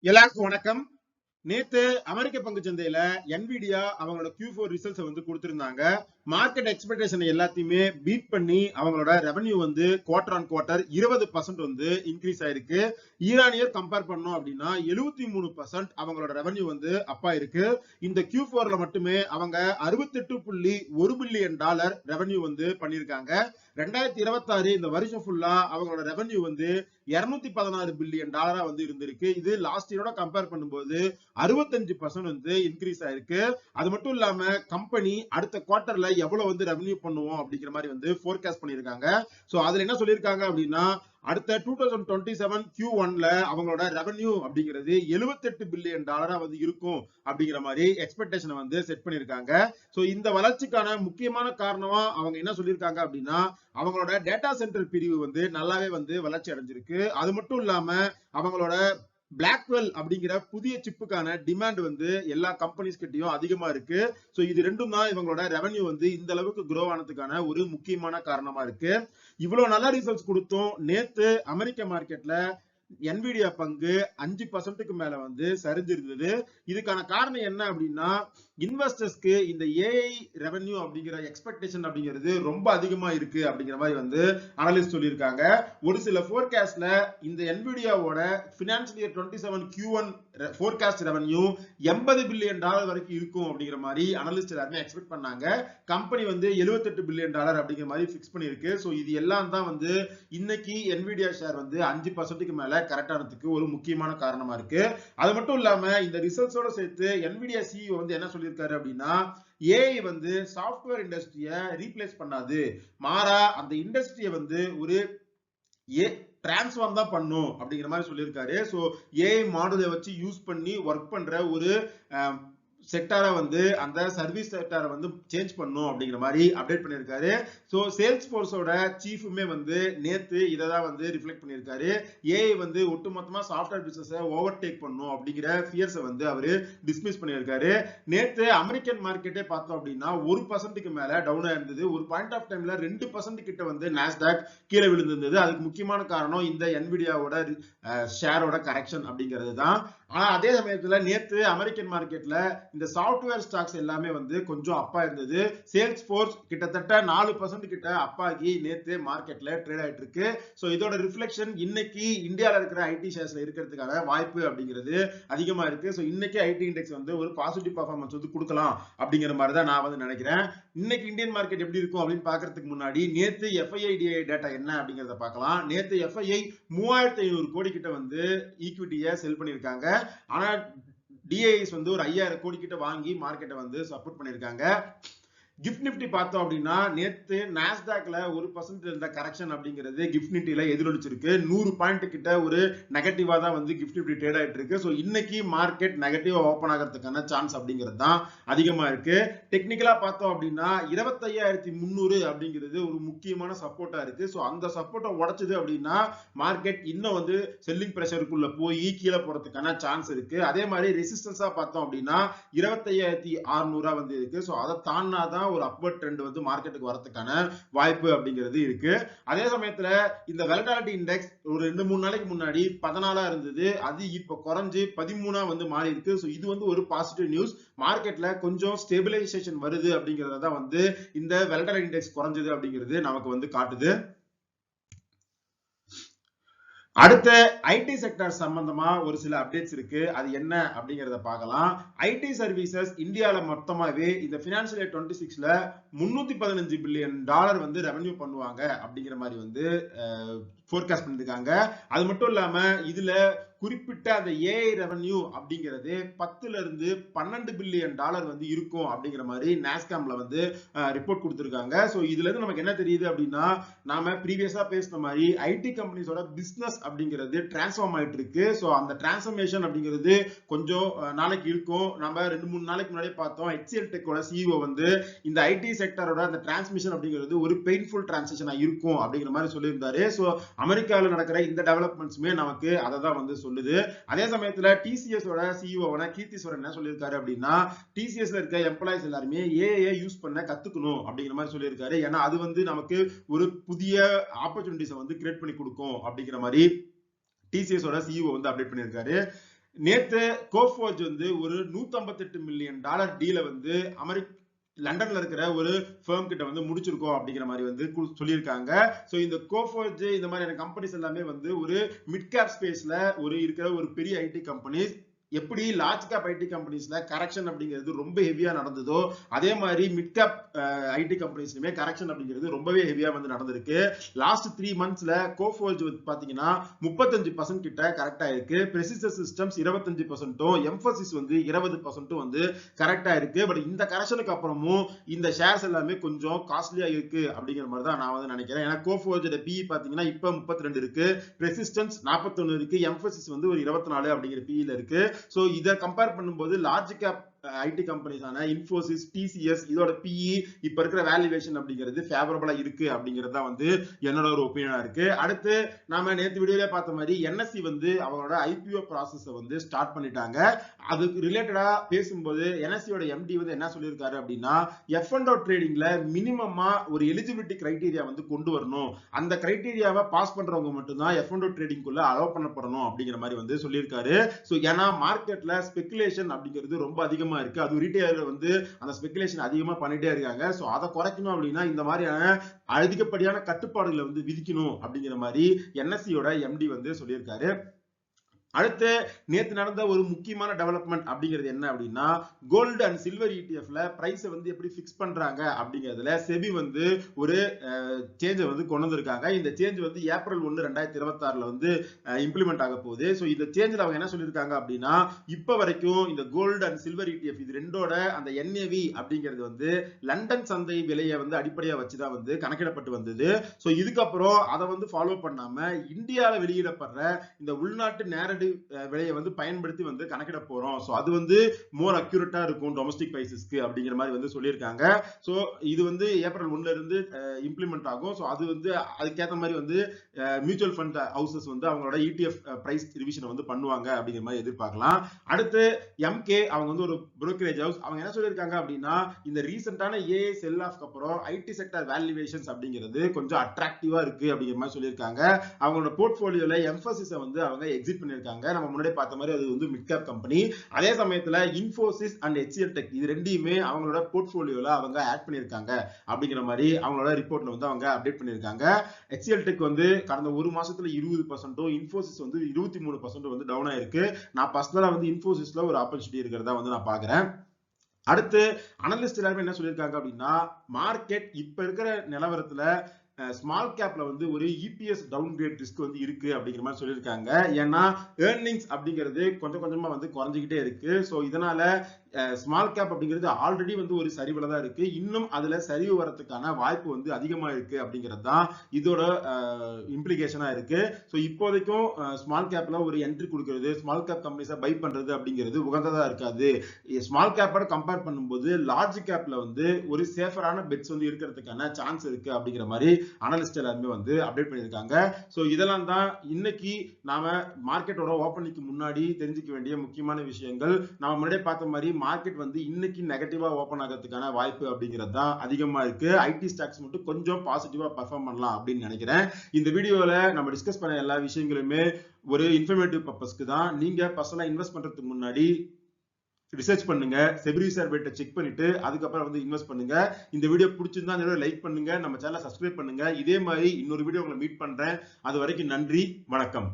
எல்லாருக்கும் வணக்கம். நேத்து அமெரிக்க பங்கு சந்தையில Nvidia அவங்களோட Q4 ரிசல்ட்ஸ் வந்து கொடுத்திருந்தாங்க. மார்க்கெட் எக்ஸ்பெக்டேஷன் எல்லாத்தையுமே பீட் பண்ணி அவங்களோட ரெவென்யூ வந்து குவார்டர் ஆன் குவார்டர் 20% வந்து இன்க்ரீஸ் ஆயிருக்கு. ஈரான் இயர் கம்பேர் பண்ணோம் அப்படின்னா 73% அவங்களோட ரெவென்யூ வந்து அப்பா இருக்கு. இந்த Q4ல மட்டுமே அவங்க 68.1 பில்லியன் டாலர் ரெவென்யூ வந்து பண்ணிருக்காங்க. 2026 இந்த வருஷம் ஃபுல்லா அவங்களோட ரெவென்யூ வந்து 216 பில்லியன் டாலரா வந்து இருந்திருக்கு. இது லாஸ்ட் இயரோட கம்பேர் பண்ணும்போது 65% வந்து இன்க்ரீஸ் ஆயிருக்கு. அது மட்டும் இல்லாம கம்பெனி அடுத்த குவார்டர்ல எவ்வளவு வந்து ரெவென்யூ பண்ணுவோம் அப்படிங்கிற மாதிரி வந்து ஃபோர்காஸ்ட் பண்ணிருக்காங்க. சோ அதுல என்ன சொல்லிருக்காங்க அப்படின்னா அடுத்த 2027 Q1ல அவங்களோட ரெவென்யூ அப்படிங்கிறது 78 பில்லியன் டாலரா வந்து இருக்கும் அப்படிங்கிற மாதிரி எக்ஸ்பெக்டேஷனை வந்து செட் பண்ணிருக்காங்க. சோ இந்த வளர்ச்சிக்கான முக்கியமான காரணமா அவங்க என்ன சொல்லியிருக்காங்க அப்படின்னா அவங்களோட டேட்டா சென்டர் பிரிவு வந்து நல்லாவே வந்து வளர்ச்சி அடைஞ்சிருக்கு. அது மட்டும் இல்லாம அவங்களோட பிளாக்வெல் அப்படிங்கிற புதிய சிப்புக்கான டிமாண்ட் வந்து எல்லா கம்பெனிஸ் கிட்டயும் அதிகமா இருக்கு. சோ இது ரெண்டும் தான் இவங்களோட ரெவென்யூ வந்து இந்த அளவுக்கு குரோ ஆனதுக்கான ஒரு முக்கியமான காரணமா இருக்கு. இவ்வளவு நல்ல ரிசல்ட்ஸ் கொடுத்தும் நேத்து அமெரிக்க மார்க்கெட்ல Nvidia பங்கு 5%க்கு மேல வந்து சரிஞ்சிருந்தது. இதுக்கான காரணம் என்ன அப்படின்னா இன்வெஸ்டர்ஸ்க்கு இந்த ஏஐ ரெவென்யூ அப்படிங்கிற எக்ஸ்பெக்டேஷன் அப்படிங்கிறது ரொம்ப அதிகமா இருக்கு அப்படிங்கிற மாதிரி வந்து அனலிஸ்ட் சொல்லியிருக்காங்க. ஒரு சில ஃபோர்காஸ்ட்ல இந்த Nvidiaவோட financial year 27 Q1 forecast revenue 80 billion dollar வரைக்கும் இருக்கும் அப்படிங்கிற மாதிரி அனலிஸ்ட் எல்லாருமே எக்ஸ்பெக்ட் பண்ணாங்க. கம்பெனி வந்து 78 பில்லியன் டாலர் அப்படிங்கிற மாதிரி ஃபிக்ஸ் பண்ணிருக்கு. சோ இது எல்லாம் தான் வந்து இன்னைக்கு Nvidia ஷேர் வந்து 5%க்கு மேல கரெக்ட் ஆனதுக்கு ஒரு முக்கியமான காரணமா இருக்கு. அது மட்டும் இல்லாம இந்த ரிசல்ட்ஸோட சேர்த்து Nvidia CEO வந்து என்ன சொல்லியிருக்காரு அப்படின்னா ஏஐ வந்து சாஃப்ட்வேர் இண்டஸ்ட்ரிய ரீப்ளேஸ் பண்ணாது, மாறா அந்த இண்டஸ்ட்ரியை வந்து ஒரு டிரான்ஸ்ஃபார்ம் தான் பண்ணும் அப்படிங்கிற மாதிரி சொல்லியிருக்காரு. சோ ஏஐ மாடலை வச்சு யூஸ் பண்ணி ஒர்க் பண்ற ஒரு செக்டாரை வந்து அந்த சர்வீஸ் செக்டாரை வந்து சேஞ்ச் பண்ணும் அப்படிங்கிற மாதிரி அப்டேட் பண்ணியிருக்காரு. ஸோ சேல்ஸ் போர்ஸோட சீஃபுமே வந்து நேத்து இதை தான் வந்து ரிஃப்ளெக்ட் பண்ணியிருக்காரு. ஏஐ வந்து ஒட்டுமொத்தமா சாஃப்ட்வேர் பிசினஸை ஓவர்டேக் பண்ணும் அப்படிங்கிற ஃபியர்ஸை வந்து அவரு டிஸ்மிஸ் பண்ணியிருக்காரு. நேத்து அமெரிக்கன் மார்க்கெட்டே பார்த்தோம் அப்படின்னா 1%க்கு மேல டவுனா இருந்தது. ஒரு பாயிண்ட் ஆஃப் டைம்ல 2% கிட்ட வந்து நாஸ்டாக் கீழே விழுந்திருந்தது. அதுக்கு முக்கியமான காரணம் இந்த Nvidiaவோட ஷேரோட கரெக்ஷன் அப்படிங்கிறது தான். ஆனா அதே சமயத்துல நேத்து அமெரிக்கன் மார்க்கெட்ல இந்த சாஃப்ட்வேர் ஸ்டாக்ஸ் எல்லாமே வந்து கொஞ்சம் அப்பா இருந்தது. சேல்ஸ் போர்ஸ் கிட்டத்தட்ட 4% கிட்ட அப்பாகி நேத்து மார்க்கெட்ல ட்ரேட் ஆயிட்டு இருக்கு. சோ இதோட ரிஃப்ளெக்ஷன் இன்னைக்கு இந்தியால இருக்கிற ஐடி ஷேர்ஸ்ல இருக்கிறதுக்கான வாய்ப்பு அப்படிங்கிறது அதிகமா இருக்கு. சோ இன்னைக்கு ஐடி இண்டெக்ஸ் வந்து ஒரு பாசிட்டிவ் பர்ஃபார்மன்ஸ் வந்து கொடுக்கலாம் அப்படிங்கிற மாதிரி தான் நான் வந்து நினைக்கிறேன். இன்னைக்கு இந்தியன் மார்க்கெட் எப்படி இருக்கும் அப்படின்னு பாக்குறதுக்கு முன்னாடி நேத்து FII டேட்டா என்ன அப்படிங்கறத பார்க்கலாம். நேத்து FII 3500 கோடி கிட்ட வந்து ஈக்விட்டியை செல் பண்ணிருக்காங்க. ஆனா டிஐஎஸ் வந்து ஒரு 5000 கோடி கிட்ட வாங்கி மார்க்கெட்டை வந்து சப்போர்ட் பண்ணிருக்காங்க. கிஃப்ட் நிப்டி பார்த்தோம் அப்படின்னா நேத்து நாஸ்டாக்ல 1% இருந்த கரெக்ஷன் அப்படிங்கிறது கிஃப்ட் நிப்டில எதிரொலிச்சிருக்கு. 100 பாயிண்ட் கிட்ட ஒரு நெகட்டிவா தான் வந்து கிஃப்ட் நிப்டி ட்ரேட் ஆயிட்டு இருக்கு. சோ இன்னைக்கு மார்க்கெட் நெகட்டிவா ஓபன் ஆகிறதுக்கான சான்ஸ் அப்படிங்கிறது தான் அதிகமா இருக்கு. டெக்னிக்கலா பார்த்தோம் அப்படின்னா 25300 அப்படிங்கிறது ஒரு முக்கியமான சப்போர்ட்டா இருக்கு. சோ அந்த சப்போர்ட்டை உடைச்சது அப்படின்னா மார்க்கெட் இன்னும் வந்து செல்லிங் பிரஷருக்குள்ள போய் கீழே போறதுக்கான சான்ஸ் இருக்கு. அதே மாதிரி ரெசிஸ்டன்ஸா பார்த்தோம் அப்படின்னா 25600 வந்து இருக்கு. சோ அதை தாண்டாதான் ஒரு அப்வர்ட் ட்ரெண்ட் வந்து மார்க்கெட்டுக்கு வரதுக்கான வாய்ப்பு அப்படிங்கிறது இருக்கு. அதே சமயத்துல இந்த வெலட்டாலிட்டி இண்டெக்ஸ் ஒரு 2-3 நாளைக்கு முன்னாடி 14 இருந்தது. அது இப்ப குறைஞ்சு 13 வந்து மாறி இருக்கு. சோ இது வந்து ஒரு பாசிட்டிவ் நியூஸ். மார்க்கெட்ல கொஞ்சம் ஸ்டெபிலைசேஷன் வருது அப்படிங்கறத தான் வந்து இந்த வெலட்டாலிட்டி இண்டெக்ஸ் குறைஞ்சது அப்படிங்கிறது நமக்கு வந்து காட்டுது. அடுத்த ஐடி செக்டர் சம்பந்தமா ஒரு சில அப்டேட்ஸ் இருக்கு. அது என்ன அப்படிங்கறத பார்க்கலாம். ஐடி சர்வீசஸ் இந்தியால மொத்தமாவே இந்த பினான்சியல் இயர் 26ல 315 பில்லியன் டாலர் வந்து ரெவென்யூ பண்ணுவாங்க அப்படிங்கிற மாதிரி வந்து ஃபோர்காஸ்ட் பண்ணிருக்காங்க. அது மட்டும் இல்லாம இதுல குறிப்பிட்ட அந்த ஏஐ ரெவென்யூ அப்படிங்கிறது 10ல இருந்து 12 பில்லியன் டாலர் வந்து இருக்கும் அப்படிங்கிற மாதிரி நாஸ்காம்ல வந்து ரிப்போர்ட் கொடுத்திருக்காங்க. சோ இதுல இருந்து நமக்கு என்ன தெரியுது அப்படின்னா நாம ப்ரீவியஸா பேசின மாதிரி ஐடி கம்பெனிஸோட பிசினஸ் அப்படிங்கிறது டிரான்ஸ்ஃபார்ம் ஆயிட்டு இருக்கு. சோ அந்த டிரான்ஸ்ஃபர்மேஷன் அப்படிங்கிறது கொஞ்சம் நாளைக்கு இருக்கும். நம்ம 2-3 நாளைக்கு முன்னாடி பார்த்தோம் HCL டெக்கோட CEO வந்து இந்த ஐடி செக்டரோட அந்த டிரான்ஸ்மிஷன் அப்படிங்கிறது ஒரு பெயின்ஃபுல் டிரான்சிஷனா இருக்கும் அப்படிங்கிற மாதிரி சொல்லியிருந்தாரு. சோ அமெரிக்காவில் நடக்கிற இந்த டெவலப்மெண்ட்ஸுமே நமக்கு அதை தான் வந்து சொல்லுது. அதே சமயத்துல TCS ஓட CEO கீர்த்திஸ்வரன் என்ன சொல்லியிருக்காரு அப்படின்னா TCSல இருக்க எம்ப்ளாயிஸ் எல்லாருமே ஏஐ யூஸ் பண்ண கத்துக்கணும் அப்படிங்கிற மாதிரி சொல்லியிருக்காரு. ஏன்னா அது வந்து நமக்கு ஒரு புதிய ஆப்பர்ச்சுனிட்டிஸை வந்து கிரியேட் பண்ணி கொடுக்கும் அப்படிங்கிற மாதிரி TCS ஓட CEO வந்து அப்டேட் பண்ணியிருக்காரு. நேத்து கோஃபோர்ஜ் வந்து ஒரு $158 மில்லியன் டீலை வந்து லண்டன்ல இருக்கிற ஒரு ஃபேம் கிட்ட வந்து முடிச்சிருக்கோம் அப்படிங்கிற மாதிரி வந்து சொல்லியிருக்காங்க. சோ இந்த கோஃபோர்ஜ் இந்த மாதிரியான கம்பெனிஸ் எல்லாமே வந்து ஒரு மிட் கேப் ஸ்பேஸ்ல இருக்கிற ஒரு பெரிய ஐடி கம்பெனிஸ். எப்படி லார்ஜ் கேப் ஐடி கம்பெனிஸ்ல கரெக்ஷன் அப்படிங்கிறது ரொம்ப ஹெவியா நடந்ததோ அதே மாதிரி மிட் கேப் ஐடி கம்பெனிஸ்லயுமே கரெக்ஷன் அப்படிங்கிறது ரொம்பவே ஹெவியா வந்து நடந்திருக்கு. லாஸ்ட் 3 மந்த்ஸ்ல கோஃபோர்ஜ் பாத்தீங்கன்னா 35% கிட்ட கரெக்டா இருக்கு. பிரெசிசஸ் சிஸ்டம்ஸ் 25%, எம்பசிஸ் வந்து 20% வந்து கரெக்டா இருக்கு. பட் இந்த கரெக்ஷனுக்கு அப்புறமும் இந்த ஷேர்ஸ் எல்லாமே கொஞ்சம் காஸ்ட்லியா இருக்கு அப்படிங்கிற மாதிரி தான் நான் வந்து நினைக்கிறேன். ஏன்னா கோஃபோர்ஜோட பிஇ பாத்தீங்கன்னா இப்ப 32 இருக்கு, ரெசிஸ்டன்ஸ் 41 இருக்கு, எம்பசிஸ் வந்து ஒரு 24 அப்படிங்கிற பிஇல இருக்கு. சோ இத கம்பேர் பண்ணும்போது லார்ஜ் கேப் ஐடி கம்பெனிஸான இன்ஃபோசிஸ், டிசிஎஸ் இதோட பிஇ இப்ப இருக்கிற வேல்யூவேஷன் அப்படிங்கிறது ஃபேவரபிளா இருக்கு அப்படிங்கிறது தான் வந்து என்னோட ஒரு ஒப்பீனியனா இருக்கு. அடுத்து நாம நேத்து வீடியோல பார்த்த மாதிரி என்எஸ்சி வந்து அவங்களோட ஐபிஓ ப்ராசஸ் வந்து ஸ்டார்ட் பண்ணிட்டாங்க. அதுக்கு ரிலேட்டடா பேசும்போது என்எஸ்சியோட எம்டி வந்து என்ன சொல்லியிருக்காரு அப்படின்னா எஃப்&ஓ ட்ரேடிங்ல மினிமமா ஒரு எலிஜிபிலிட்டி கிரைட்டீரியா வந்து கொண்டு வரணும். அந்த கிரைட்டீரியாவை பாஸ் பண்றவங்க மட்டும்தான் எஃப்&ஓ ட்ரேடிங்குள்ள அலோவ் பண்ணப்படணும் அப்படிங்கிற மாதிரி வந்து சொல்லியிருக்காரு. சோ ஏன்னா மார்க்கெட்ல ஸ்பெகுலேஷன் அப்படிங்கிறது ரொம்ப அதிகமா இருக்கு. அது ரீட்டைலர்ல வந்து அந்த ஸ்பெகுலேஷன் அதிகமா பண்ணிட்டே இருக்காங்க. சோ அதை குறைக்கணும் அப்படின்னா இந்த மாதிரியான அதிகப்படியான கட்டுப்பாடுகளை வந்து விதிக்கணும் அப்படிங்கிற மாதிரி என்எஸ்சியோட எம்டி வந்து சொல்லியிருக்காரு. அடுத்து நேத்து நடந்த ஒரு முக்கியமான டெவலப்மெண்ட் அப்படிங்கிறது என்ன அப்படின்னா கோல்டு அண்ட் சில்வர் இடிஎஃப்ல பிரைஸ் வந்து எப்படி பிக்ஸ் பண்றாங்க அப்படிங்கிறதுல செபி வந்து ஒரு சேஞ்சை வந்து கொண்டு வந்திருக்காங்க. இந்த சேஞ்ச் வந்து ஏப்ரல் 1, 2026 வந்து இம்ப்ளிமெண்ட் ஆக போகுது. ஸோ இந்த சேஞ்சில் அவங்க என்ன சொல்லியிருக்காங்க அப்படின்னா இப்ப வரைக்கும் இந்த கோல்டு அண்ட் சில்வர் இடிஎஃப் இது ரெண்டோட அந்த என்ஏவி அப்படிங்கிறது வந்து லண்டன் சந்தை விலையை வந்து அடிப்படையா வச்சுதான் வந்து கணக்கிடப்பட்டு வந்தது. ஸோ இதுக்கப்புறம் அதை வந்து ஃபாலோ பண்ணாம இந்தியாவில் வெளியிடப்படுற இந்த உள்நாட்டு நேரடி விலையை வந்து பயன்படுத்தி வந்து கணக்கிட போறோம். சோ அது வந்து மோர் அக்யூரேட்டா இருக்கும் டொமஸ்டிக் பிரைசஸ்க்கு அப்படிங்கிற மாதிரி வந்து சொல்லியிருக்காங்க. சோ இது வந்து ஏப்ரல் 1ல இருந்து இம்ப்ளிமெண்ட் ஆகும். சோ அது வந்து அதுக்கேற்ற மாதிரி வந்து மியூச்சுவல் ஃபண்ட் ஹவுசஸ் வந்து அவங்களோட இடிஎஃப் பிரைஸ் ரிவிஷனை வந்து பண்ணுவாங்க அப்படிங்கிற மாதிரி எதிர்பார்க்கலாம். அடுத்து எம்கே அவங்க வந்து ஒரு புரோக்கரேஜ் ஹவுஸ். அவங்க என்ன சொல்லியிருக்காங்க அப்படின்னா இந்த ரீசெண்டான ஏஐ செல் ஆஃப்க்கு அப்புறம் ஐடி செக்டர் வேல்யூவேஷன்ஸ் அப்படிங்கிறது கொஞ்சம் அட்ராக்டிவா இருக்கு அப்படிங்கிற மாதிரி சொல்லியிருக்காங்க. அவங்களோட போர்ட்போலியோல எம்பசிஸ் வந்து அவங்க எக்ஸிட் பண்ணிருக்காங்க. நம்ம முன்னாடி பார்த்த மாதிரி அது வந்து மிட் கேப் கம்பெனி. அதே சமயத்துல இன்ஃபோசிஸ் அண்ட் HCL டெக் இது ரெண்டையுமே அவங்களோட போர்ட்போலியோல அவங்க ஆட் பண்ணிருக்காங்க அப்படிங்கிற மாதிரி அவங்களோட ரிப்போர்ட்ல வந்து அவங்க அப்டேட் பண்ணிருக்காங்க. HCL டெக் வந்து கடந்த ஒரு மாசத்துல 20%, இன்ஃபோசிஸ் வந்து 23% வந்து டவுன் ஆயிருக்கு. நான் பர்சனலா வந்து இன்ஃபோசிஸ்ல ஒரு ஆப்பர்ச்சுனிட்டி இருக்கிறதா வந்து நான் பாக்குறேன். அடுத்து அனலிஸ்ட் எல்லாருமே என்ன சொல்லியிருக்காங்க அப்படின்னா மார்க்கெட் இப்ப இருக்கிற நிலவரத்துல ஸ்மால் கேப்ல வந்து ஒரு இபிஎஸ் டவுன் கிரேட் ரிஸ்க் வந்து இருக்கு அப்படிங்கிற மாதிரி சொல்லியிருக்காங்க. ஏன்னா ஏர்னிங்ஸ் அப்படிங்கிறது கொஞ்சம் கொஞ்சமா வந்து குறைஞ்சிக்கிட்டே இருக்கு. சோ இதனால ஸ்மால் கேப் அப்படிங்கிறது ஆல்ரெடி வந்து ஒரு சரிவுல தான் இருக்கு. இன்னும் அதுல சரிவு வரதுக்கான வாய்ப்பு வந்து அதிகமா இருக்கு அப்படிங்கிறது தான் இதோட இம்ப்ளிகேஷனா இருக்கு. சோ இப்போதைக்கும் ஸ்மால் கேப்ல ஒரு என்ட்ரி கொடுக்கிறது, ஸ்மால் கேப் கம்பெனிஸை பை பண்றது அப்படிங்கிறது உகந்ததா இருக்காது. ஸ்மால் கேப்போட கம்பேர் பண்ணும்போது லார்ஜ் கேப்ல வந்து ஒரு சேஃபரான பெட்ஸ் வந்து இருக்கிறதுக்கான சான்ஸ் இருக்கு அப்படிங்கிற மாதிரி அனலிஸ்ட் எல்லாருமே வந்து அப்டேட் பண்ணியிருக்காங்க. சோ இதெல்லாம் தான் இன்னைக்கு நாம மார்க்கெட்டோட ஓப்பனிங்க்கு முன்னாடி தெரிஞ்சுக்க வேண்டிய முக்கியமான விஷயங்கள். நாம முன்னாடியே பார்த்த மாதிரி மார்க்கெட் வந்து இன்னைக்கு நெகட்டிவா ஓபன் ஆகிறதுக்கான வாய்ப்பு அப்படிங்கிறது தான் அதிகமா இருக்கு. ஐடி ஸ்டாக்ஸ் மட்டும் கொஞ்சம் பாசிட்டிவா பெர்ஃபார்ம் பண்ணலாம் அப்படின்னு நினைக்கிறேன். இந்த வீடியோல நம்ம டிஸ்கஸ் பண்ண எல்லா விஷயங்களுமே ஒரு இன்ஃபர்மேட்டிவ் பர்பஸ்க்கு தான். நீங்க பர்சனலா இன்வெஸ்ட் பண்றதுக்கு முன்னாடி ரிசர்ச் பண்ணுங்க, செபி சர்வேட்ட செக் பண்ணிட்டு அதுக்கப்புறம் வந்து இன்வெஸ்ட் பண்ணுங்க. இந்த வீடியோ பிடிச்சிருந்தா லைக் பண்ணுங்க, நம்ம சேனலை சப்ஸ்கிரைப் பண்ணுங்க. இதே மாதிரி இன்னொரு வீடியோ உங்களை மீட் பண்றேன். அது வரைக்கும் நன்றி, வணக்கம்.